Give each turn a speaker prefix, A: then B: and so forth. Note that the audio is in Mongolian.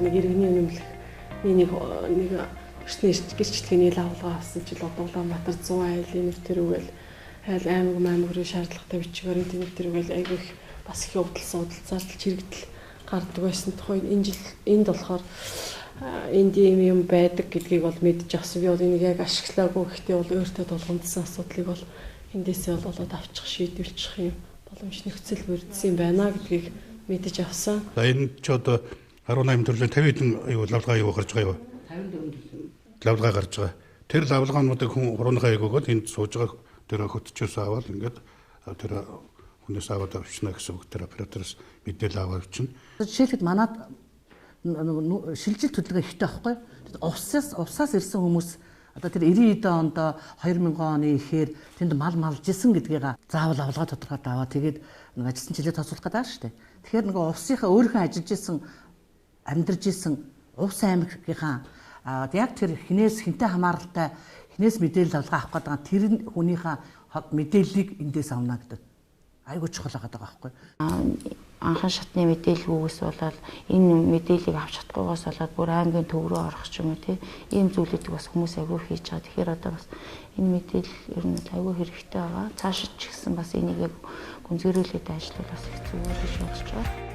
A: нэг иргэний үнэмлэх нэг гэрчлэгийн лавлгаа авсан жил Улаанбаатар 100 айлын нэр төрөөл аймаг руу шаардлагатай бичгээр энэ төрөөл айгүй их бас их удалцаар чирэгдэл гардаг байсан. Тухайн энэ жил энд болохоор энд юм байдаг гэдгийг бол мэдж авсан. Би бол энийг яг ашиглаагүй гэхдээ бол өөртөө тулгамдсан асуудлыг бол эндээсээ болоод авчих шийдвэрлэх юм боломж нөхцөл бүрдсэн байна гэдгийг мэдж авсан.
B: За энэ ч одоо 18 төрлийн 50 хэдэн лавлгаа гарч байгаа юу? 54 лавлгаа гарч байгаа. Тэр лавлгаануудыг хүн хурууныхаа ягуугаар энд сууж байгаа тэр хөтчөөс аваад ингээд тэр хүнээс аваад авчна гэсэн үг. Тэр оператороос мэдээлэл аваад авчна.
C: Жишээлбэл манад шилжилт хөдөлгөөн ихтэй байхгүй. Усаас ирсэн хүмүүс одоо тэр 90 онд 2000 оны ихээр тэнд малжсэн гэдгийг заавал авалгаа тодорхойд аваа. Тэгээд нэг ажилласан жилээ тооцоолох гэдэг шүү дээ. Тэгэхээр нэг усынхаа өөрийнхөө ажиллаж исэн амьдарж исэн Увс аймагийнхаа яг тэр хинтэй хамааралтай хинээс мэдээлэл авалгаа авах гэдэг тэр хүнийхээ мэдээллийг эндээс авна гэдэг. Айгуу чухал байгаа байхгүй.
D: Анхан шатны мэдээлэлгүйгээс болоод энэ мэдээллийг авч чадахгүйгээс болоод бүр аймгийн төв рүү орох ч юм уу тийм ийм зүйлүүдийг бас хүмүүс айгүй хийж байгаа. Тэгэхээр одоо бас энэ мэдээлэл ер нь айгүй хэрэгтэй байгаа. Цаашид ч гэсэн бас энийг яг гүнзгийрүүлээд ажиллах бас их зүгээр гэж бодож байна.